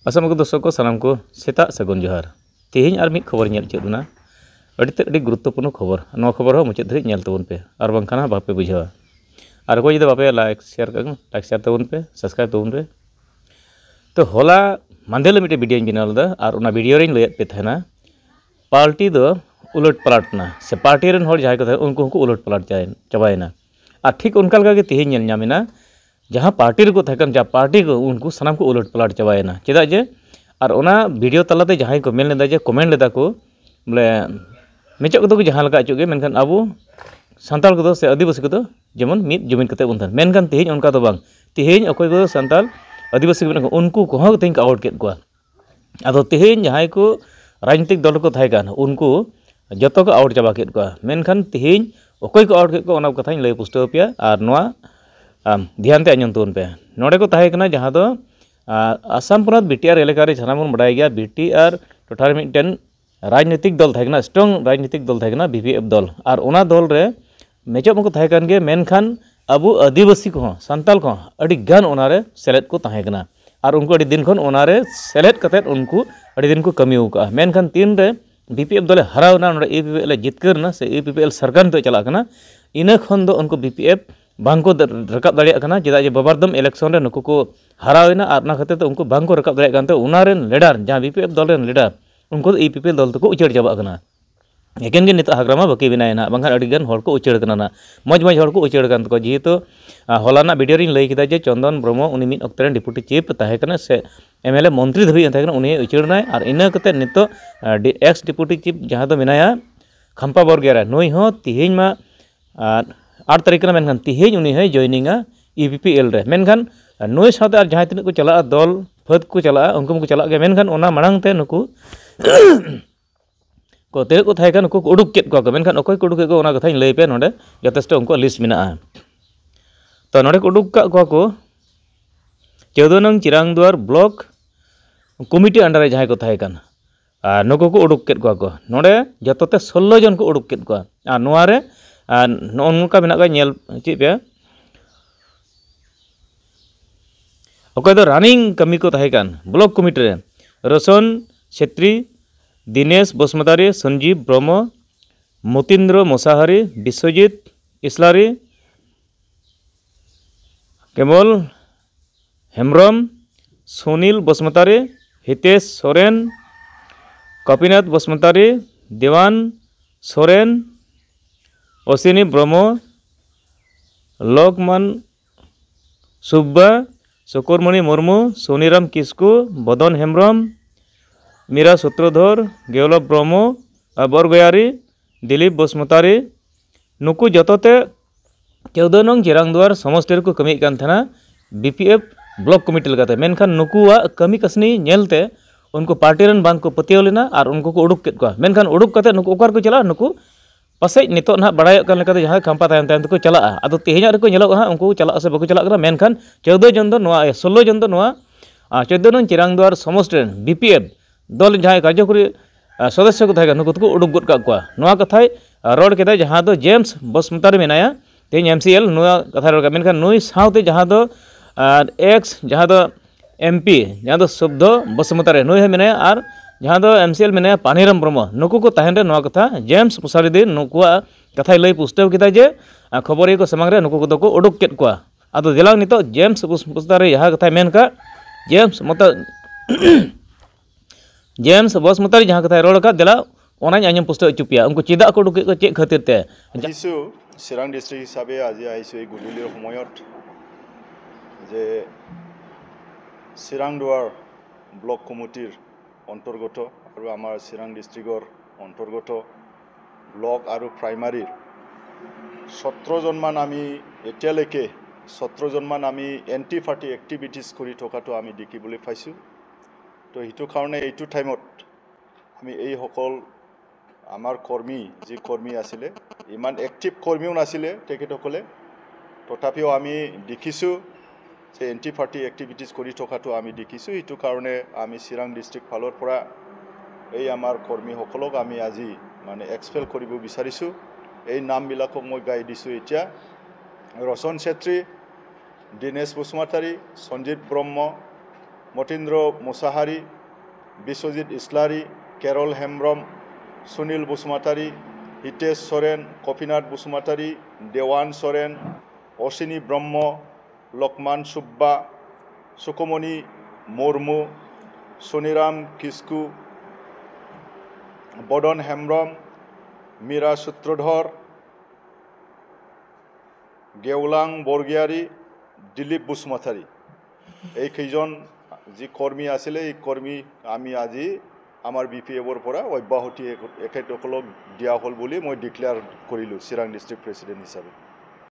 Asam ko dosok ko sanam ko seta sagun johar. Tihin ar mid खबर nyel chet duna. Adi guruttopurno खबर. No खबर ho muchet dhari nyel tabun pe. Ar bangkana bape bujhawa. Ar ko jodi bape like share tabun pe, subscribe tabun pe. तो होला मंदेल मिटे video vinyl दा और उना video rain लयत पे थाना party दो उलट पलटना से पार्टी रेन होर जाय को उनको उलट पलट जाय चबायना और ठीक उनका लगा के तिहिन नेल नामिना जहां पार्टी रे को थाकन जा पार्टी को उनको सनाम को उलट पलट चबायना चेदा जे और उना वीडियो तलाते जहां को मेल लेदा जे कमेंट लेदा को बोले मेचक को जहां लगा चुके मेनखान अबो सान्ताल को से आदिवासी को जेमन मिद जुमिन कते उन थान मेनखान तिहिन उनका तो बांग तिहिन अकोय को सान्ताल आदिवासी उनको कहो तेज आउट के अदो तेहन जहां को राजनीतिक दल को थाकान उनको जत को आउट चाबा के मेनखान तेहन अकोय को आउट के कथा लय पुष्टव पे और नोआ ध्यान ते आंजम तबन पे नोडे को थाकना जहां दो आसाम पुनत बीटीआर एलाका रे सानाम बन बडाय गया बीटीआर टोटाल मिटन राजनीतिक दल थाकना स्ट्रॉन्ग राजनीतिक दल थाकना बीपीएफ दल और उना दल रे मेचो मको थाकान गे मेनखान अबो आदिवासी को सान्ताल को अड़ी गान ओनारे सेलेट को ताहेकना और उनको अड़ी दिन खन ओनारे सेलेट कतेत उनको अड़ी दिन को कमी होका मेनखान तीन रे बीपीएफ दले हरावना नोडे एपीपीएल जितकरना से एपीपीएल सरकार तो चला कना इना खन दो उनको बीपीएफ बांको रकाब दाड़िया कना चेदा जे बाबारदम इलेक्शन रे नुको को हरावना और ना खातिर तो उनको बांको रकाब दाड़िया कानते उनारेन लीडर जहां बीपीएफ दल रेन लीडर उनको एपीपीएल दल तो को उचड़ जाबा कना एकेन के नित हाग्रामा बाकी बिनायना बांखान अडिगान हर को उचड़ कना मज हर को उचड़ कान तको जेहेतु हलाना वीडियो रिन लय किदा जे चंदन ब्रह्म उनी मिद अक्ते रेन डिप्यूटी चीफ ताहेकना से एमएलए मंत्री धबी ताहेकना उनी उचड़नाय और इना कते नितो एक्स डिप्यूटी चीफ जहां दो मिनाया खंपा बरगेरा नोई हो तिहिन मा 8 तारीख ना मेनखान तिहिन उनी है जॉइनिंगा ईपीपीएल रे मेनखान नोई साथे और जहां तिन को चला दल फद को चला उनको को चला गया मेनखान ओना मांग ते नुकु को तेरे को थायकान को उडुक केत को मेनखान अकोय को उडुक को ओना कथा लय पे नोडे जथेष्ट उनको लिस्ट मिना तो नोडे को उडुक को 14 नंग चिरांगदुआर ब्लॉक कमिटी अंडर जहां को थायकान नुको को उडुक केत को नोडे जतोते 16 जन को उडुक केत को आ नोआ रे नोनका मिना का नेल ची पे अकोय दो रनिंग कमी को थायकान ब्लॉक कमिटी रे रसन छेत्री दिनेश बसुमतारी संजीव ब्रह्म मतीन्द्र मसाहारी विश्वजीत इस्लारी केवल हेम्ब्रम सुनील बसुमतारी हितेश सोरेन कपिनाथ बसुमतारी देवान सोरेन अश्विनी ब्रह्म लोकमान सुब्बा सुकुरमणि मुर्मू सोनीराम किस्कू बदन हेम्ब्रम मीरा सूत्रधर गेवलभ ब्रह्म बरगयारी दिलीप बसुमतारी नुकु जतोते 14 नंग चिरांगदुआर समष्टि को कमी कान थाना बीपीएफ ब्लॉक कमिटी लगाते मेनखान नुकुआ कमी कसनी नेलते उनको पार्टी रन बांध को पतियो लेना और उनको को उडुक केत को मेनखान उडुक कते नुकु ओकार को चला नुकु पासे नितो ना बड़ाय कान लेकाते जहां खंपा तायन तायन को चला अदो तेहेजा रे को नेलो हा उनको चला से बको चला मेनखान 14 जन दो नोआ 16 जन दो नोआ 14 नंग चिरांगदुआर समष्टि बीपीएफ दल जहां कार्यकरी सदस्य को थाका नुको को उडुक गद का कथाय रोड के जहां दो जेम्स बसुमतारी मेनाया तेज एमसीएल नुआ कथा रोड मेनखान नुई साउते जहां दो एक्स जहां दो एमपी जहां दो शब्द बसुमतारी नुई मेनाया और जहां दो एमसीएल मेनाया पानीराम ब्रह्म नुको को ताहेन रे नुआ कथा जेम्स मुसारीदी नुकुआ कथाय लय पुष्टव किदा जे खबर को समांग रे नुको को उडुक केत को आदो दिलांग नितो जेम्स मुसारी यहा कथा मेन का जेम्स मत जेम्स बसुमतारी जहां कथा रोड का दिला ओनाय आंजम पुष्टव चुपिया उनको चिदा को उडुक को चे खातिर ते जिसु चिरां डिस्ट्रिक्ट हिसाबै আজি आइसु এই গুডুলিৰ সময়ত যে চিৰাংদুৱাৰ ব্লক কমিটিৰ অন্তৰ্গত আৰু আমাৰ চিৰাং ডিস্ট্ৰিক্টৰ অন্তৰ্গত ব্লক আৰু প্ৰাইমাৰীৰ 17 জনমান আমি এতিয়ালৈকে 17 জনমান আমি এন্টি পাৰ্টি এক্টিভিটিজ কৰি থকাটো আমি দেখিবলৈ পাইছো তো হিটো কাৰণে এইটো টাইমত আমি এই সকল আমাৰ কৰ্মী যি কৰ্মী আছিলে ইমান এক্টিভ কৰ্মীও নাছিলে তেখেতসকলে তথাপিও আমি দেখিছো যে এন্টি পাৰ্টি এক্টিভিটিজ কৰি থকাটো আমি দেখিছো এইটো কাৰণে আমি চিৰাং ডিস্ট্ৰিক্ট ফালৰ পৰা এই আমাৰ কৰ্মীসকলক আমি আজি মানে এক্সপেল কৰিব বিচাৰিছো এই নামবিলাকক মই গাই দিছো এতিয়া ৰচন ছেত্ৰী দিনেশ বসুমতাৰী সঞ্জীৱ ব্ৰহ্ম মতীন্দ্ৰ মুছাহাৰী, বিশ্বজিৎ ইছলাৰী, কেৰল হেমব্ৰম, সুনীল বসুমতাৰী, হিতেশ চৰেন, কপিনাথ বসুমতাৰী, দেৱান চৰেন, অশ্বিনী ব্ৰহ্ম, লক্ষ্মণ সুব্বা, সুকমণি মুৰ্মু, চনিৰাম কিস্কু, বদন হেমব্ৰম, মীৰা সূত্ৰধৰ, গেওলাং বৰগিয়াৰী, দিলীপ বসুমতাৰী। এইকেইজন যি কৰ্মী আছিলে এই কৰ্মী আমি আজি আমাৰ BPFৰ পৰা অব্যাহতি এখেতসকলক দিয়া হ'ল বুলি মই ডিক্লেয়াৰ কৰিলোঁ চিৰাং ডিষ্ট্ৰিক্ট প্ৰেছিডেণ্ট হিচাপে।